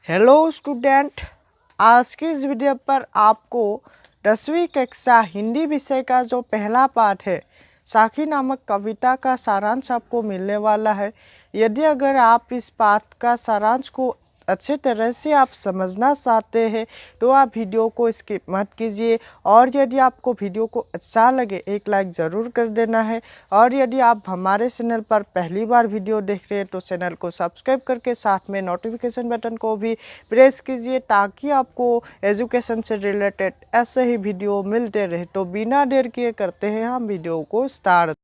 Hello student, आज की इस वीडियो पर आपको 10वीं कक्षा हिंदी विषय का जो पहला पाठ है साखी नामक कविता का सारांश आपको मिलने वाला है। यदि अगर आप इस पाठ का सारांश को अच्छे तरह से आप समझना चाहते हैं तो आप वीडियो को स्किप मत कीजिए, और यदि आपको वीडियो को अच्छा लगे एक लाइक ज़रूर कर देना है। और यदि आप हमारे चैनल पर पहली बार वीडियो देख रहे हैं तो चैनल को सब्सक्राइब करके साथ में नोटिफिकेशन बटन को भी प्रेस कीजिए, ताकि आपको एजुकेशन से रिलेटेड ऐसे ही वीडियो मिलते रहे। तो बिना देर किए करते हैं हम वीडियो को स्टार्ट।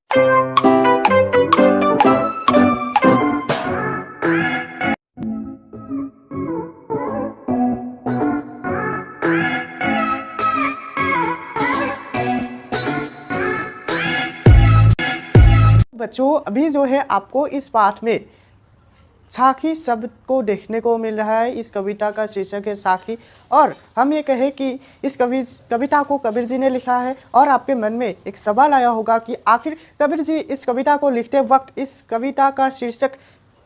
बच्चों, अभी जो है आपको इस पाठ में साखी शब्द को देखने को मिल रहा है। इस कविता का शीर्षक है साखी, और हम ये कहें कि इस कविता को कबीर जी ने लिखा है। और आपके मन में एक सवाल आया होगा कि आखिर कबीर जी इस कविता को लिखते वक्त इस कविता का शीर्षक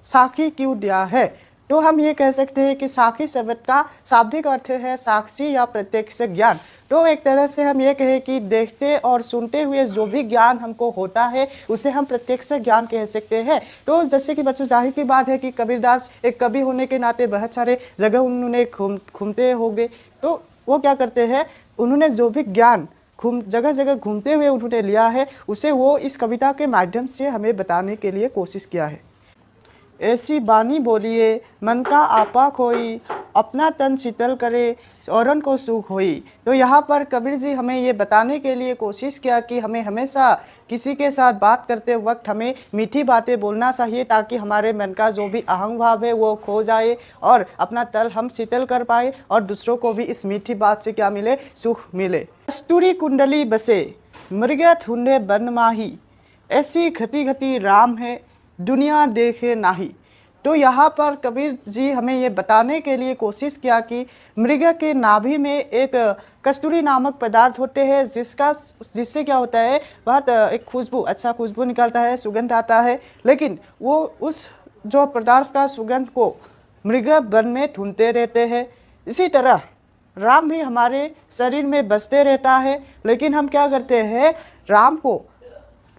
साखी क्यों दिया है। तो हम ये कह सकते हैं कि साखी शब्द का शाब्दिक अर्थ है साक्षी या प्रत्यक्ष ज्ञान। तो एक तरह से हम ये कहें कि देखते और सुनते हुए जो भी ज्ञान हमको होता है उसे हम प्रत्यक्ष ज्ञान कह सकते हैं। तो जैसे कि बच्चों, जाहिर की बात है कि कबीरदास एक कवि होने के नाते बहुत सारे जगह उन्होंने घूमते होंगे। तो वो क्या करते हैं, उन्होंने जो भी ज्ञान जगह जगह घूमते हुए उन्होंने लिया है उसे वो इस कविता के माध्यम से हमें बताने के लिए कोशिश किया है। ऐसी बानी बोलिए मन का आपा खोई, अपना तन शीतल करे औरन को सुख होई। तो यहाँ पर कबीर जी हमें ये बताने के लिए कोशिश किया कि हमें हमेशा किसी के साथ बात करते वक्त हमें मीठी बातें बोलना चाहिए, ताकि हमारे मन का जो भी अहंग भाव है वो खो जाए और अपना तल हम शीतल कर पाए, और दूसरों को भी इस मीठी बात से क्या मिले, सुख मिले। कस्तूरी कुंडली बसे मृग ठुंडे बन माही, ऐसी घटी घटी राम है दुनिया देखे नाही। तो यहाँ पर कबीर जी हमें ये बताने के लिए कोशिश किया कि मृग के नाभि में एक कस्तूरी नामक पदार्थ होते हैं, जिससे क्या होता है, बहुत एक खुशबू, अच्छा खुशबू निकलता है, सुगंध आता है। लेकिन वो उस जो पदार्थ का सुगंध को मृग वन में ढूंढते रहते हैं। इसी तरह राम भी हमारे शरीर में बसते रहता है, लेकिन हम क्या करते हैं, राम को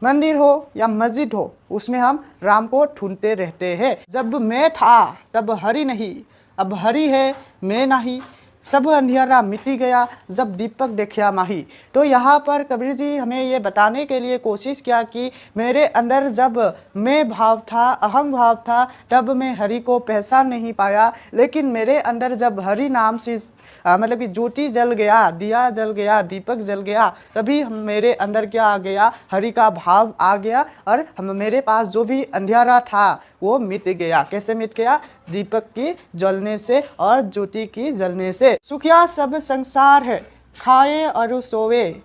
मंदिर हो या मस्जिद हो उसमें हम राम को ढूंढते रहते हैं। जब मैं था तब हरि नहीं, अब हरि है मैं नहीं, सब अंधियारा मिटी गया जब दीपक देखा माही। तो यहाँ पर कबीर जी हमें ये बताने के लिए कोशिश किया कि मेरे अंदर जब मैं भाव था, अहम भाव था, तब मैं हरि को पहचान नहीं पाया। लेकिन मेरे अंदर जब हरि नाम से मतलब कि ज्योति जल गया, दिया जल गया, दीपक जल गया, तभी मेरे अंदर क्या आ गया, हरि का भाव आ गया, और मेरे पास जो भी अंधेरा था वो मिट गया। कैसे मिट गया, दीपक की जलने से और ज्योति की जलने से। सुखिया सब संसार है खाए और सोवे,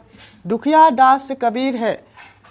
दुखिया दास कबीर है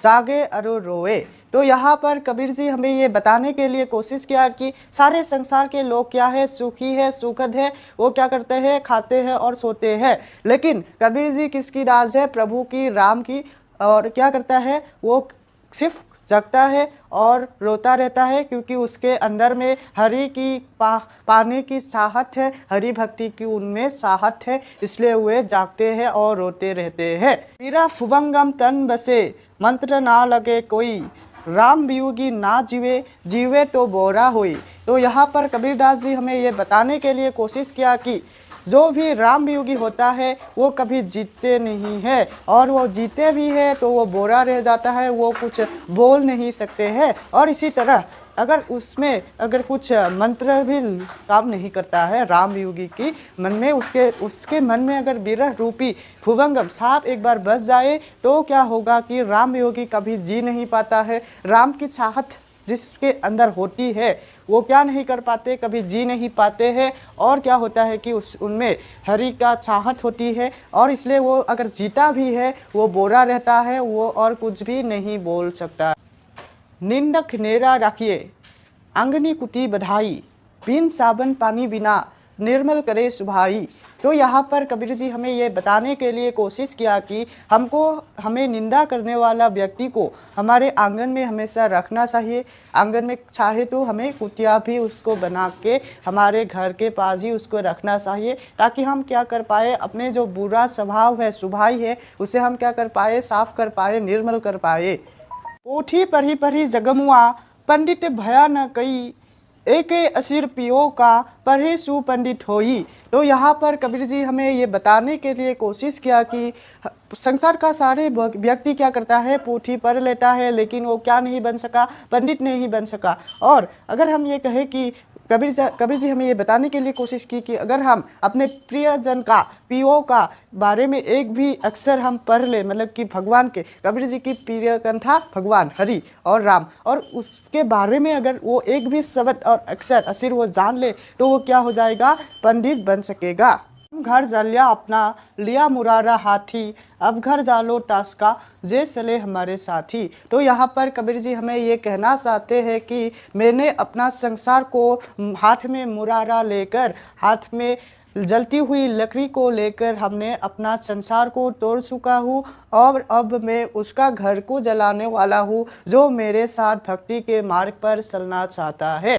जागे और रोवे। तो यहाँ पर कबीर जी हमें ये बताने के लिए कोशिश किया कि सारे संसार के लोग क्या है, सुखी है, सुखद है, वो क्या करते हैं, खाते हैं और सोते हैं। लेकिन कबीर जी किसकी राज है, प्रभु की, राम की। और क्या करता है, वो सिर्फ जगता है और रोता रहता है, क्योंकि उसके अंदर में हरि की पाने की चाहत है, हरि भक्ति की उनमें चाहत है, इसलिए वे जागते हैं और रोते रहते हैं। मेरा फुवंगम तन बसे मंत्र ना लगे कोई, राम वियोगी ना जीवे जीवे तो बोरा होई। तो यहाँ पर कबीरदास जी हमें ये बताने के लिए कोशिश किया कि जो भी राम वियोगी होता है वो कभी जीतते नहीं है, और वो जीते भी है तो वो बोरा रह जाता है, वो कुछ बोल नहीं सकते हैं। और इसी तरह अगर उसमें अगर कुछ मंत्र भी काम नहीं करता है राम वियोगी की मन में, उसके मन में अगर विरह रूपी भुवंगम सांप एक बार बस जाए तो क्या होगा कि राम वियोगी कभी जी नहीं पाता है। राम की चाहत जिसके अंदर होती है वो क्या नहीं कर पाते, कभी जी नहीं पाते हैं। और क्या होता है कि उनमें हरि का चाहत होती है, और इसलिए वो अगर जीता भी है वो बोरा रहता है, वो और कुछ भी नहीं बोल सकता। निंदक नेरा रखिए अंगनी कुटी बधाई, बिन साबन पानी बिना निर्मल करे सुभाई। तो यहाँ पर कबीर जी हमें ये बताने के लिए कोशिश किया कि हमें निंदा करने वाला व्यक्ति को हमारे आंगन में हमेशा रखना चाहिए। आंगन में चाहे तो हमें कुटिया भी उसको बना के हमारे घर के पास ही उसको रखना चाहिए, ताकि हम क्या कर पाए, अपने जो बुरा स्वभाव है, शुभाई है, उसे हम क्या कर पाए, साफ कर पाए, निर्मल कर पाए। पोथी पढ़ी पढ़ी जगमुआ पंडित भया न कई, एक असीर पियो का पढ़े सुपंडित होई। तो यहाँ पर कबीर जी हमें ये बताने के लिए कोशिश किया कि संसार का सारे व्यक्ति क्या करता है, पोथी पढ़ लेता है, लेकिन वो क्या नहीं बन सका, पंडित नहीं बन सका। और अगर हम ये कहें कि कबीर जी हमें ये बताने के लिए कोशिश की कि अगर हम अपने प्रियजन का, पियो का बारे में एक भी अक्षर हम पढ़ ले, मतलब कि भगवान के, कबीर जी की प्रिय कंठा भगवान हरि और राम, और उसके बारे में अगर वो एक भी शब्द और अक्षर असीर वो जान ले, तो वो क्या हो जाएगा, पंडित बन सकेगा। घर जालिया अपना लिया मुरारा हाथी, अब घर जालो टास्का जे चले हमारे साथी। तो यहाँ पर कबीर जी हमें ये कहना चाहते हैं कि मैंने अपना संसार को हाथ में मुरारा लेकर, हाथ में जलती हुई लकड़ी को लेकर हमने अपना संसार को तोड़ चुका हूँ, और अब मैं उसका घर को जलाने वाला हूँ जो मेरे साथ भक्ति के मार्ग पर चलना चाहता है।